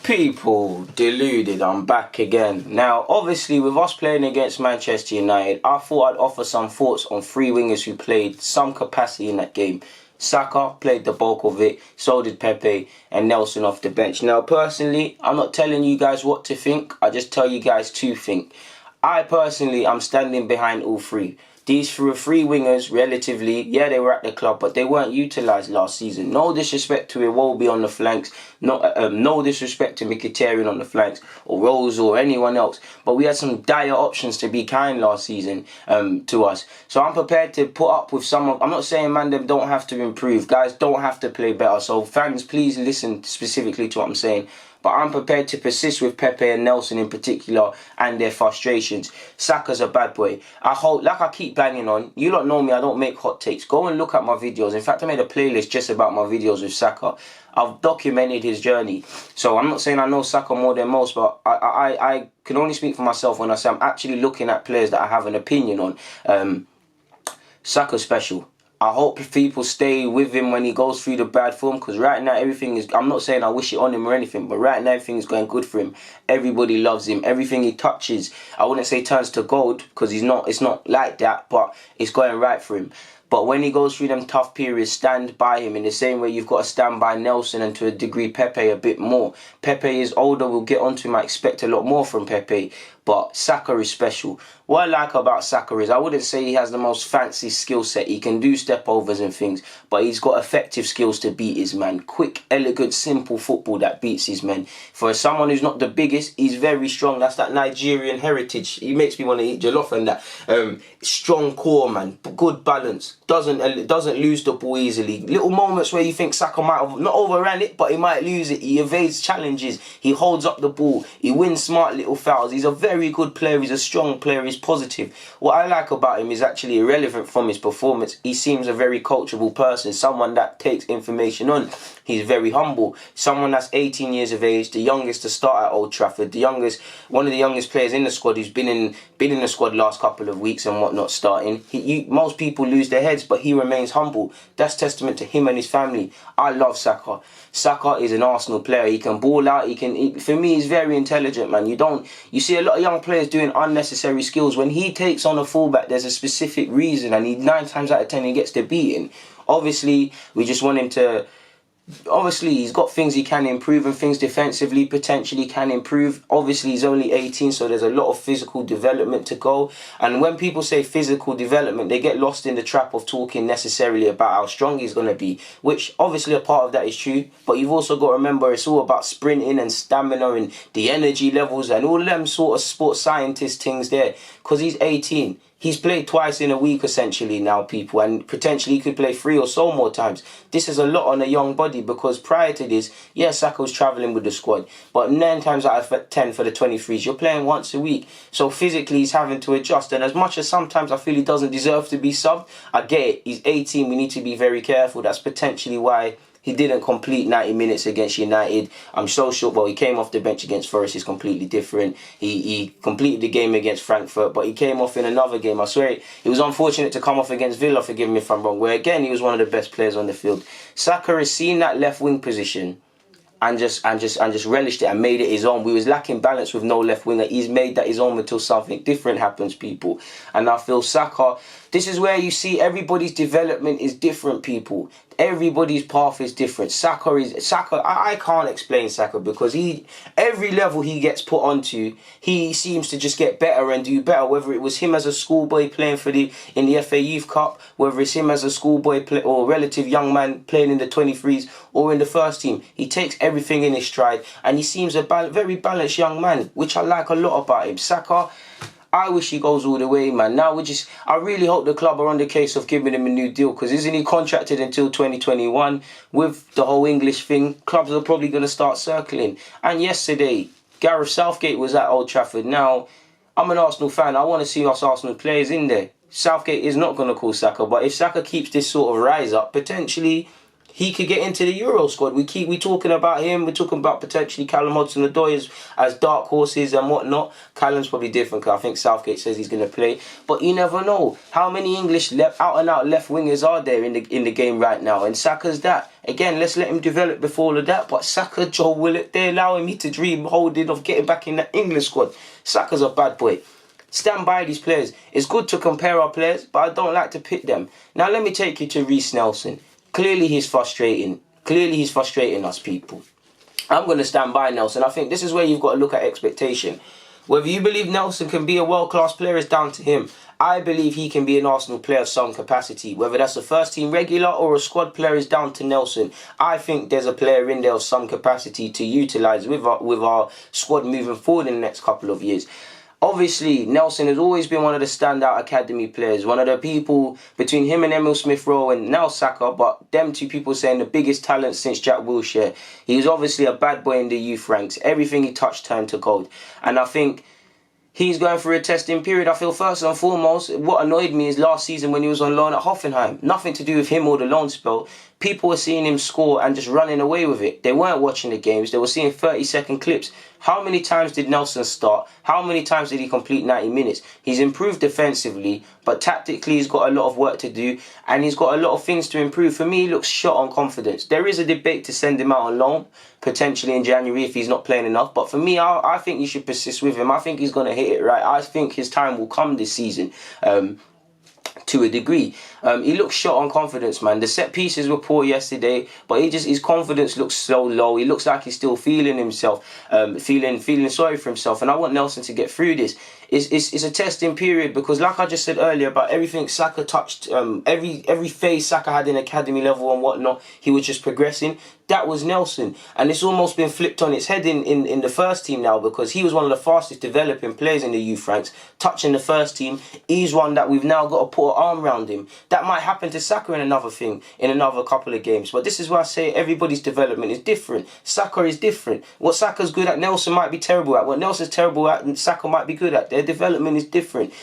People, deluded, I'm back again. Now, obviously, with us playing against Manchester United, I thought I'd offer some thoughts on three wingers who played some capacity in that game. Saka played the bulk of it, so did Pepe and Nelson off the bench. Now, personally, I'm not telling you guys what to think, I just tell you guys to think. I personally, I'm standing behind all three. These were three wingers, relatively, yeah, they were at the club, but they weren't utilised last season. No disrespect to Iwobi on the flanks, no disrespect to Mkhitaryan on the flanks, or Rose or anyone else. But we had some dire options, to be kind, last season to us. So I'm prepared to put up with some of... I'm not saying, man, them don't have to improve. Guys don't have to play better. So fans, please listen specifically to what I'm saying. But I'm prepared to persist with Pepe and Nelson in particular and their frustrations. Saka's a bad boy. I hope, like I keep banging on, you lot know me, I don't make hot takes. Go and look at my videos. In fact, I made a playlist just about my videos with Saka. I've documented his journey. So I'm not saying I know Saka more than most, but I can only speak for myself when I say I'm actually looking at players that I have an opinion on. Saka's special. I hope people stay with him when he goes through the bad form, because right now everything is... I'm not saying I wish it on him or anything, but right now everything is going good for him. Everybody loves him. Everything he touches, I wouldn't say turns to gold, because it's not like that, but it's going right for him. But when he goes through them tough periods, stand by him in the same way you've got to stand by Nelson and to a degree Pepe a bit more. Pepe is older, we'll get onto him, I expect a lot more from Pepe. But Saka is special. What I like about Saka is I wouldn't say he has the most fancy skill set. He can do step overs and things, but he's got effective skills to beat his man. Quick, elegant, simple football that beats his men. For someone who's not the biggest, he's very strong. That's that Nigerian heritage. He makes me want to eat jollof and that. Strong core, man. Good balance. Doesn't lose the ball easily. Little moments where you think Saka might have not overran it, but he might lose it. He evades challenges. He holds up the ball. He wins smart little fouls. He's a very good player. He's a strong player. He's positive. What I like about him is actually irrelevant from his performance. He seems a very coachable person, someone that takes information on. He's very humble. Someone that's 18 years of age, the youngest to start at Old Trafford, one of the youngest players in the squad who's been in the squad last couple of weeks and whatnot starting. Most people lose their heads, but he remains humble. That's testament to him and his family. I love Saka. Saka is an Arsenal player. He can ball out. For me, he's very intelligent, man. You see a lot of young players doing unnecessary skills. When he takes on a fullback, there's a specific reason, and 9 times out of 10 he gets the beating. Obviously, we just want him to... Obviously, he's got things he can improve and things defensively potentially can improve. Obviously, he's only 18, so there's a lot of physical development to go. And when people say physical development, they get lost in the trap of talking necessarily about how strong he's going to be, which obviously a part of that is true. But you've also got to remember it's all about sprinting and stamina and the energy levels and all of them sort of sports scientist things there. Because he's 18. He's played twice in a week essentially now, people, and potentially he could play 3 or so more times. This is a lot on a young body, because prior to this, yeah, Saka was travelling with the squad, but 9 times out of 10 for the 23s, you're playing once a week. So physically he's having to adjust, and as much as sometimes I feel he doesn't deserve to be subbed, I get it. He's 18, we need to be very careful. That's potentially why he didn't complete 90 minutes against United. I'm so sure. Well, he came off the bench against Forest. It's completely different. He completed the game against Frankfurt, but he came off in another game. I swear, it was unfortunate to come off against Villa, forgive me if I'm wrong, where again, he was one of the best players on the field. Saka has seen that left wing position and just relished it and made it his own. We was lacking balance with no left winger. He's made that his own until something different happens, people. And I feel Saka, this is where you see everybody's development is different, people. Everybody's path is different. Saka, I can't explain Saka, because every level he gets put onto, he seems to just get better and do better. Whether it was him as a schoolboy playing in the FA Youth Cup, whether it's him as a schoolboy or relative young man playing in the 23s or in the first team, he takes everything in his stride, and he seems a very balanced young man, which I like a lot about him. Saka, I wish he goes all the way, man. Now I really hope the club are on the case of giving him a new deal, because isn't he contracted until 2021? With the whole English thing, clubs are probably going to start circling. And yesterday, Gareth Southgate was at Old Trafford. Now, I'm an Arsenal fan. I want to see us Arsenal players in there. Southgate is not going to call Saka, but if Saka keeps this sort of rise up, potentially he could get into the Euro squad. We talking about him. We're talking about potentially Callum Hudson-Odoi as dark horses and whatnot. Callum's probably different because I think Southgate says he's going to play. But you never know. How many English out and out left wingers are there in the game right now? And Saka's that. Again, let's let him develop before all of that. But Saka, Joe Willock, they're allowing me to dream holding of getting back in that English squad. Saka's a bad boy. Stand by these players. It's good to compare our players, but I don't like to pit them. Now let me take you to Reiss Nelson. Clearly he's frustrating. Clearly he's frustrating us, people. I'm going to stand by Nelson. I think this is where you've got to look at expectation. Whether you believe Nelson can be a world-class player is down to him. I believe he can be an Arsenal player of some capacity. Whether that's a first-team regular or a squad player is down to Nelson. I think there's a player in there of some capacity to utilise with our squad moving forward in the next couple of years. Obviously, Nelson has always been one of the standout academy players. One of the people between him and Emile Smith-Rowe and now Saka, but them two people saying the biggest talent since Jack Wilshere. He was obviously a bad boy in the youth ranks. Everything he touched turned to gold. And I think he's going through a testing period. I feel first and foremost, what annoyed me is last season when he was on loan at Hoffenheim. Nothing to do with him or the loan spell. People were seeing him score and just running away with it. They weren't watching the games. They were seeing 30-second clips. How many times did Nelson start? How many times did he complete 90 minutes? He's improved defensively, but tactically he's got a lot of work to do and he's got a lot of things to improve. For me, he looks shot on confidence. There is a debate to send him out on loan, potentially in January if he's not playing enough. But for me, I think you should persist with him. I think he's going to hit it right. I think his time will come this season. To a degree. He looks shot on confidence, man. The set pieces were poor yesterday, but his confidence looks so low. He looks like he's still feeling himself, feeling sorry for himself. And I want Nelson to get through this. It's a testing period because, like I just said earlier, about everything Saka touched, every phase Saka had in academy level and whatnot, he was just progressing. That was Nelson, and it's almost been flipped on its head in the first team now because he was one of the fastest developing players in the youth ranks, touching the first team. He's one that we've now got to put an arm around him. That might happen to Saka in another couple of games. But this is why I say everybody's development is different. Saka is different. What Saka's good at, Nelson might be terrible at. What Nelson's terrible at, Saka might be good at. Their development is different.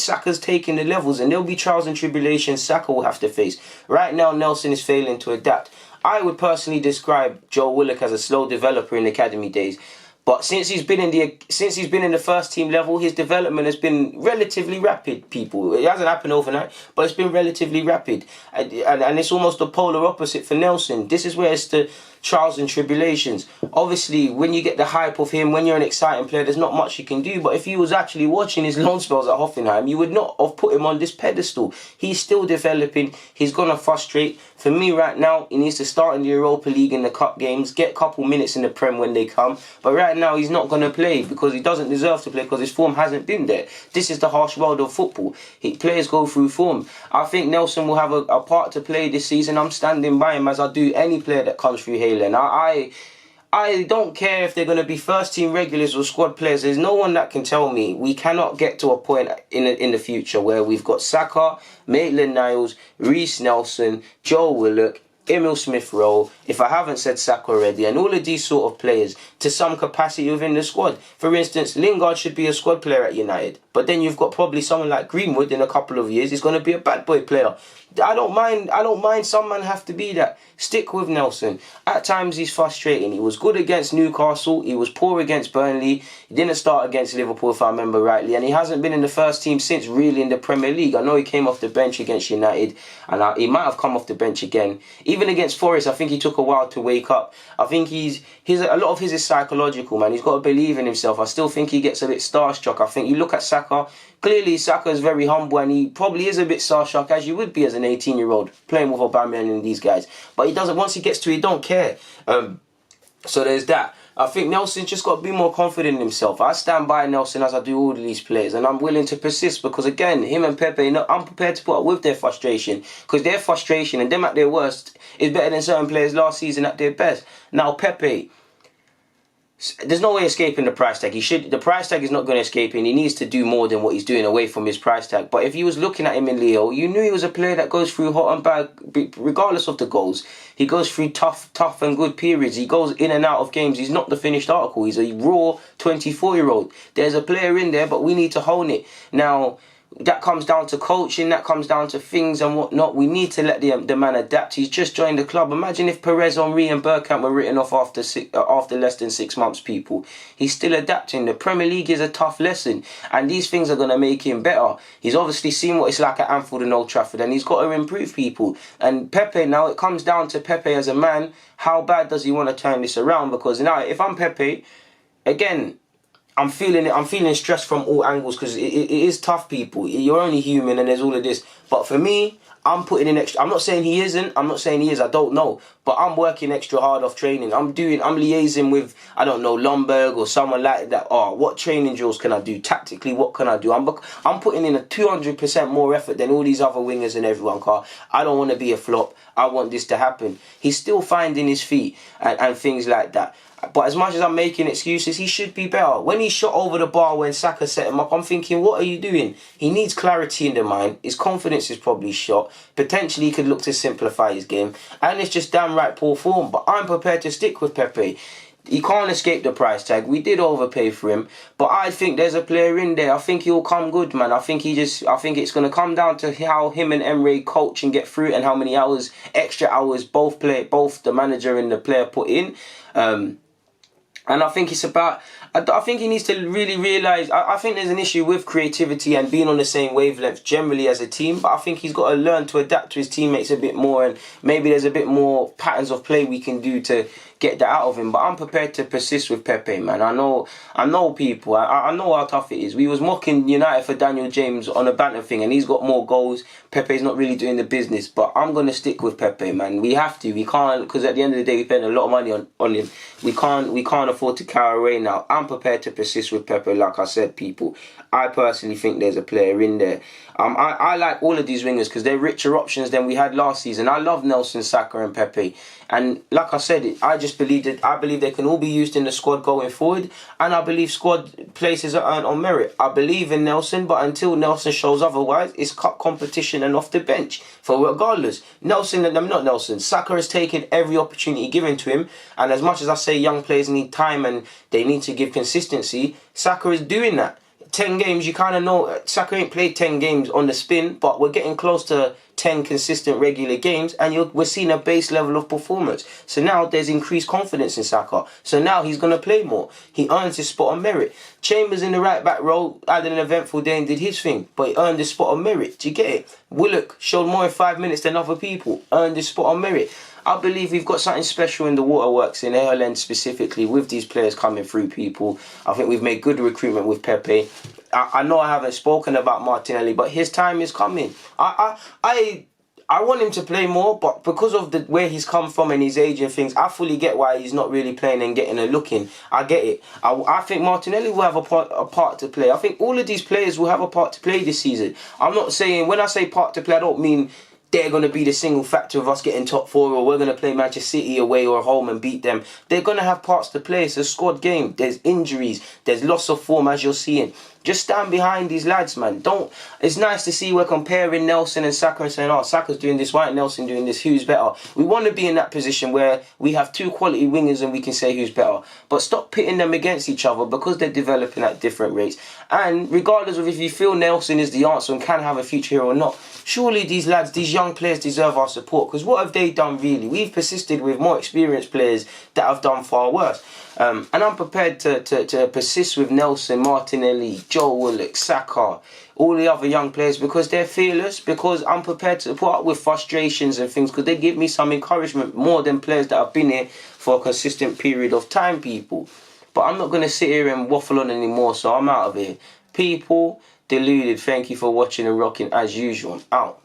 Saka's taking the levels, and there'll be trials and tribulations Saka will have to face. Right now, Nelson is failing to adapt. I would personally describe Joe Willock as a slow developer in the academy days. But since he's been in the first team level, his development has been relatively rapid, people. It hasn't happened overnight, but it's been relatively rapid. And it's almost the polar opposite for Nelson. This is where it's the trials and tribulations. Obviously, when you get the hype of him, when you're an exciting player, there's not much you can do. But if you was actually watching his loan spells at Hoffenheim, you would not have put him on this pedestal. He's still developing. He's going to frustrate. For me right now, he needs to start in the Europa League in the cup games, get a couple minutes in the Prem when they come. But right now, he's not going to play because he doesn't deserve to play because his form hasn't been there. This is the harsh world of football. Players go through form. I think Nelson will have a part to play this season. I'm standing by him as I do any player that comes through Haaland. I don't care if they're going to be first team regulars or squad players. There's no one that can tell me we cannot get to a point in the future where we've got Saka, Maitland-Niles, Reiss Nelson, Joe Willock, Emile Smith-Rowe, if I haven't said Saka already, and all of these sort of players to some capacity within the squad. For instance, Lingard should be a squad player at United, but then you've got probably someone like Greenwood in a couple of years. He's going to be a bad boy player. I don't mind. Some men have to be that. Stick with Nelson. At times he's frustrating. He was good against Newcastle. He was poor against Burnley. He didn't start against Liverpool, if I remember rightly, and he hasn't been in the first team since really in the Premier League. I know he came off the bench against United, and he might have come off the bench again. Even against Forest, I think he took a while to wake up. I think a lot of his is psychological, man. He's got to believe in himself. I still think he gets a bit starstruck. I think you look at Saka. Clearly, Saka is very humble and he probably is a bit starstruck, as you would be as an 18-year-old playing with Aubameyang and these guys. But he doesn't. Once he gets to it, he don't care. So there's that. I think Nelson's just got to be more confident in himself. I stand by Nelson as I do all of these players, and I'm willing to persist because, again, him and Pepe, I'm prepared to put up with their frustration because their frustration and them at their worst is better than certain players last season at their best. Now, Pepe, there's no way escaping the price tag. The price tag is not going to escape him. He needs to do more than what he's doing away from his price tag. But if you was looking at him in Leo, you knew he was a player that goes through hot and bad, regardless of the goals. He goes through tough and good periods. He goes in and out of games. He's not the finished article. He's a raw 24-year-old. There's a player in there, but we need to hone it. Now, That comes down to coaching, that comes down to things and whatnot. We need to let the man adapt. He's just joined the club. Imagine if Perez, Henry and Bergkamp were written off after less than 6 months, people. He's still adapting. The Premier League is a tough lesson, and these things are going to make him better. He's obviously seen what it's like at Anfield and Old Trafford, and he's got to improve, people. And Pepe, now it comes down to Pepe as a man. How bad does he want to turn this around? Because now, if I'm Pepe, again, I'm feeling it. I'm feeling stressed from all angles because it is tough, people. You're only human and there's all of this. But for me, I'm putting in extra. I'm not saying he isn't. I'm not saying he is. I don't know. But I'm working extra hard off training. I'm liaising with, I don't know, Lomberg or someone like that. Oh, what training drills can I do? Tactically, what can I do? I'm putting in a 200% more effort than all these other wingers and everyone. Car. I don't want to be a flop. I want this to happen. He's still finding his feet and things like that. But as much as I'm making excuses, he should be better. When he shot over the bar when Saka set him up, I'm thinking, what are you doing? He needs clarity in the mind. His confidence is probably shot. Potentially he could look to simplify his game. And it's just damn right poor form. But I'm prepared to stick with Pepe. He can't escape the price tag. We did overpay for him. But I think there's a player in there. I think he'll come good, man. I think it's going to come down to how him and Emre coach and get through it and how many extra hours both the manager and the player put in. And I think it's about, I think he needs to really realise, I think there's an issue with creativity and being on the same wavelength generally as a team, but I think he's got to learn to adapt to his teammates a bit more, and maybe there's a bit more patterns of play we can do to get that out of him. But I'm prepared to persist with Pepe, man. I know people. I know how tough it is. We was mocking United for Daniel James on a banter thing, and he's got more goals. Pepe's not really doing the business, but I'm gonna stick with Pepe, man. We have to. We can't, because at the end of the day, we spent a lot of money on him. We can't afford to carry away now. I'm prepared to persist with Pepe, like I said, people. I personally think there's a player in there. I like all of these wingers because they're richer options than we had last season. I love Nelson, Saka and Pepe. And like I said, I believe they can all be used in the squad going forward. And I believe squad places are earned on merit. I believe in Nelson, but until Nelson shows otherwise, it's cup competition and off the bench. For regardless, Saka has taken every opportunity given to him. And as much as I say young players need time and they need to give consistency, Saka is doing that. 10 games, you kind of know Saka ain't played 10 games on the spin, but we're getting close to 10 consistent regular games, and we're seeing a base level of performance. So now there's increased confidence in Saka. So now he's going to play more. He earns his spot on merit. Chambers in the right back role had an eventful day and did his thing, but he earned his spot on merit. Do you get it? Willock showed more in 5 minutes than other people, earned his spot on merit. I believe we've got something special in the waterworks in Ireland specifically with these players coming through, people. I think we've made good recruitment with Pepe. I know I haven't spoken about Martinelli, but his time is coming. I want him to play more, but because of where he's come from and his age and things, I fully get why he's not really playing and getting a look in. I get it. I think Martinelli will have a part to play. I think all of these players will have a part to play this season. I'm not saying, when I say part to play, I don't mean they're going to be the single factor of us getting top four, or we're going to play Manchester City away or home and beat them. They're going to have parts to play. It's a squad game. There's injuries. There's loss of form, as you're seeing. Just stand behind these lads, man. It's nice to see we're comparing Nelson and Saka and saying, oh, Saka's doing this, why ain't Nelson doing this? Who's better? We want to be in that position where we have two quality wingers and we can say who's better. But stop pitting them against each other because they're developing at different rates. And regardless of if you feel Nelson is the answer and can have a future here or not, surely these lads, these young players deserve our support. Because what have they done really? We've persisted with more experienced players that have done far worse. And I'm prepared to persist with Nelson, Martinelli, Joe Willock, Saka, all the other young players because they're fearless, because I'm prepared to put up with frustrations and things because they give me some encouragement more than players that have been here for a consistent period of time, people. But I'm not going to sit here and waffle on anymore, so I'm out of here. People, Deluded, thank you for watching and rocking as usual. I'm out.